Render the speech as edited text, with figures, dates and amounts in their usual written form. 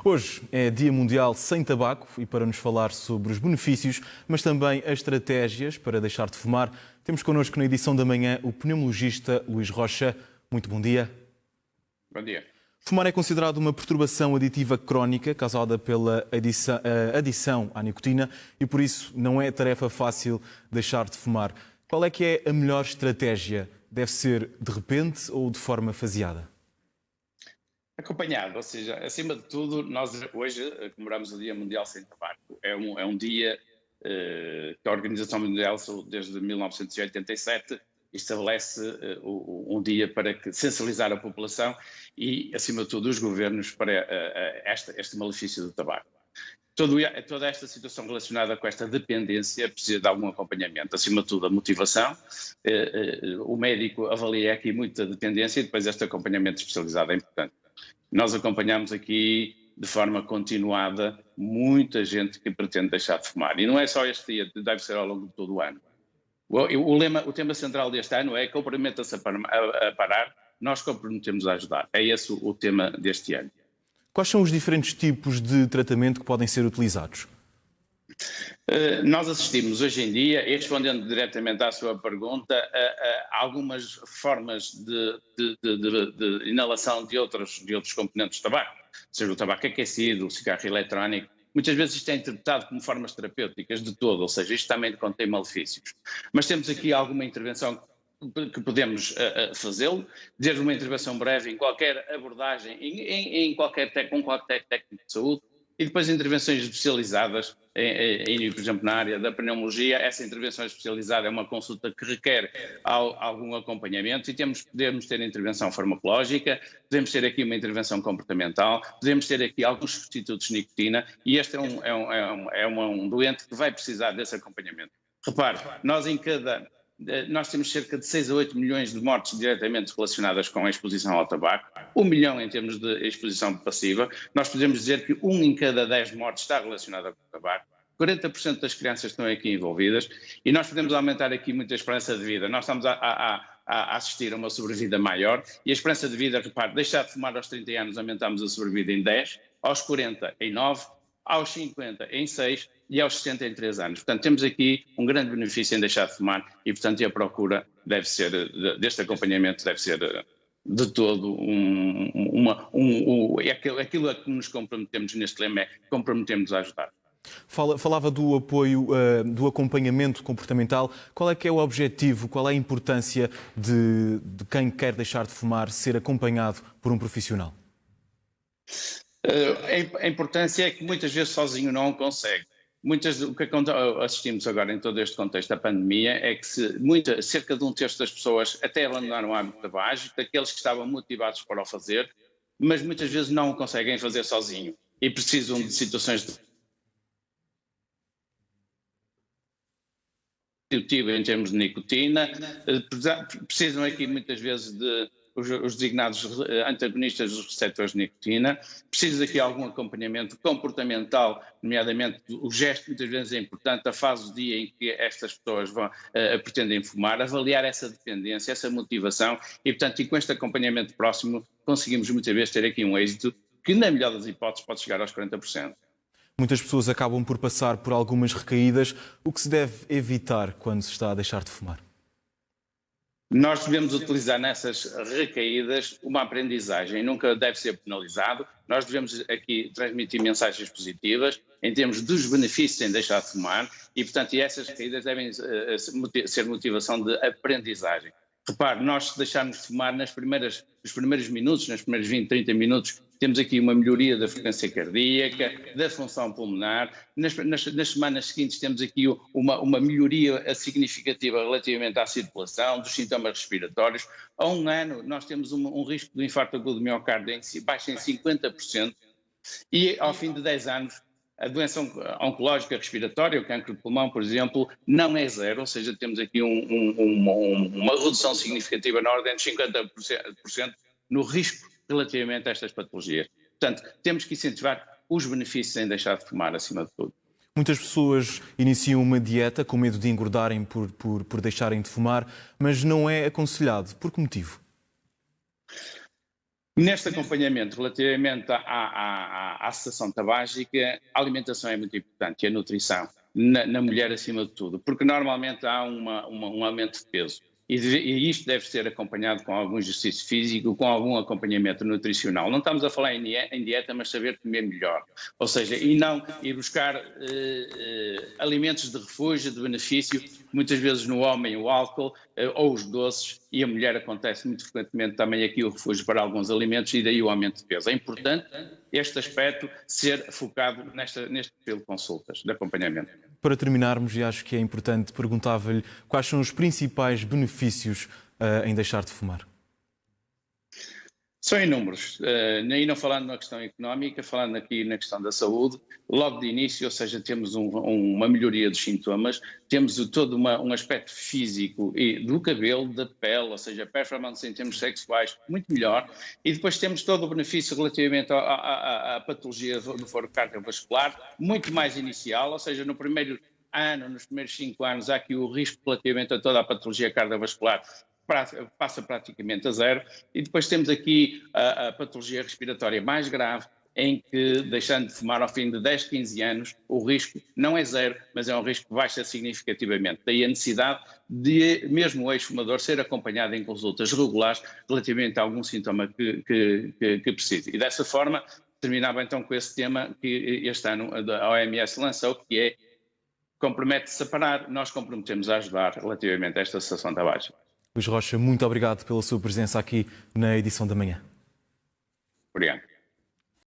Hoje é Dia Mundial Sem Tabaco e para nos falar sobre os benefícios, mas também as estratégias para deixar de fumar, temos connosco na edição da manhã o pneumologista Luís Rocha. Muito bom dia. Bom dia. Fumar é considerado uma perturbação aditiva crónica causada pela adição à nicotina e por isso não é tarefa fácil deixar de fumar. Qual é que é a melhor estratégia? Deve ser de repente ou de forma faseada? Acompanhado, ou seja, acima de tudo, nós hoje comemoramos o Dia Mundial Sem Tabaco. É um dia que a Organização Mundial, desde 1987, estabelece um dia para sensibilizar a população e, acima de tudo, os governos para este malefício do tabaco. Toda esta situação relacionada com esta dependência precisa de algum acompanhamento. Acima de tudo, a motivação. O médico avalia aqui muito a dependência e depois este acompanhamento especializado é importante. Nós acompanhamos aqui de forma continuada muita gente que pretende deixar de fumar. E não é só este dia, deve ser ao longo de todo o ano. O tema central deste ano é comprometa-se a parar, nós comprometemos a ajudar. É esse o tema deste ano. Quais são os diferentes tipos de tratamento que podem ser utilizados? Nós assistimos hoje em dia, e respondendo diretamente à sua pergunta, a algumas formas de inalação de outros componentes de tabaco, seja o tabaco aquecido, o cigarro eletrónico. Muitas vezes isto é interpretado como formas terapêuticas de todo, ou seja, isto também contém malefícios. Mas temos aqui alguma intervenção que podemos fazê-lo, desde uma intervenção breve em qualquer abordagem, com qualquer técnico de saúde, e depois intervenções especializadas, por exemplo, na área da pneumologia. Essa intervenção especializada é uma consulta que requer algum acompanhamento e podemos ter intervenção farmacológica, podemos ter aqui uma intervenção comportamental, podemos ter aqui alguns substitutos de nicotina e este é um doente que vai precisar desse acompanhamento. Repare, nós temos cerca de 6 a 8 milhões de mortes diretamente relacionadas com a exposição ao tabaco, 1 milhão em termos de exposição passiva. Nós podemos dizer que 1 em cada 10 mortes está relacionada com o tabaco, 40% das crianças estão aqui envolvidas e nós podemos aumentar aqui muito a esperança de vida. Nós estamos a assistir a uma sobrevida maior e a esperança de vida, repare, deixar de fumar aos 30 anos aumentamos a sobrevida em 10, aos 40 em 9, aos 50 em 6 e aos 60 em 3 anos. Portanto, temos aqui um grande benefício em deixar de fumar e, portanto, a procura deste acompanhamento deve ser de todo aquilo a que nos comprometemos neste lema é comprometemos a ajudar. Falava do apoio, do acompanhamento comportamental. Qual é que é o objetivo, qual é a importância de quem quer deixar de fumar ser acompanhado por um profissional? A importância é que muitas vezes sozinho não consegue. O que assistimos agora em todo este contexto da pandemia é que cerca de 1/3 das pessoas até abandonaram o hábito tabágico, daqueles que estavam motivados para o fazer, mas muitas vezes não o conseguem fazer sozinho e precisam de situações em termos de nicotina, precisam aqui muitas vezes os designados antagonistas dos receptores de nicotina, precisa aqui algum acompanhamento comportamental, nomeadamente o gesto muitas vezes é importante, a fase do dia em que estas pessoas pretendem fumar, avaliar essa dependência, essa motivação e, portanto, com este acompanhamento próximo conseguimos muitas vezes ter aqui um êxito que, na melhor das hipóteses, pode chegar aos 40%. Muitas pessoas acabam por passar por algumas recaídas. O que se deve evitar quando se está a deixar de fumar? Nós devemos utilizar nessas recaídas uma aprendizagem, nunca deve ser penalizado. Nós devemos aqui transmitir mensagens positivas em termos dos benefícios em deixar de fumar e, portanto, essas recaídas devem ser motivação de aprendizagem. Repare, nós se deixarmos de fumar nos primeiros minutos, nos primeiros 20, 30 minutos, temos aqui uma melhoria da frequência cardíaca, da função pulmonar. Nas semanas seguintes temos aqui uma melhoria significativa relativamente à circulação, dos sintomas respiratórios. A um ano nós temos um risco de infarto agudo do miocárdio baixo em 50% e ao fim de 10 anos a doença oncológica respiratória, o cancro de pulmão, por exemplo, não é zero, ou seja, temos aqui uma redução significativa na ordem de 50% no risco relativamente a estas patologias. Portanto, temos que incentivar os benefícios em deixar de fumar, acima de tudo. Muitas pessoas iniciam uma dieta com medo de engordarem por deixarem de fumar, mas não é aconselhado. Por que motivo? Neste acompanhamento, relativamente à cessação tabágica, a alimentação é muito importante e a nutrição, na mulher acima de tudo, porque normalmente há um aumento de peso. E isto deve ser acompanhado com algum exercício físico, com algum acompanhamento nutricional. Não estamos a falar em dieta, mas saber comer melhor. Ou seja, e não ir buscar alimentos de refúgio, de benefício, muitas vezes no homem o álcool ou os doces, e a mulher acontece muito frequentemente também aqui o refúgio para alguns alimentos e daí o aumento de peso. É importante este aspecto ser focado neste perfil de consultas, de acompanhamento. Para terminarmos, e acho que é importante, perguntava-lhe quais são os principais benefícios em deixar de fumar. São inúmeros, e não falando na questão económica, falando aqui na questão da saúde, logo de início, ou seja, temos uma melhoria dos sintomas, temos todo um aspecto físico e do cabelo, da pele, ou seja, performance em termos sexuais muito melhor, e depois temos todo o benefício relativamente à patologia do foro cardiovascular, muito mais inicial, ou seja, no primeiro ano, nos primeiros 5 anos, há aqui o risco relativamente a toda a patologia cardiovascular passa praticamente a zero, e depois temos aqui a patologia respiratória mais grave, em que, deixando de fumar ao fim de 10, 15 anos, o risco não é zero, mas é um risco que baixa significativamente. Daí a necessidade de, mesmo o ex-fumador, ser acompanhado em consultas regulares relativamente a algum sintoma que precise. E dessa forma, terminava então com esse tema que este ano a OMS lançou, que é compromete-se a parar, nós comprometemos a ajudar relativamente a esta cessação tabágica. Luís Rocha, muito obrigado pela sua presença aqui na edição da manhã. Obrigado.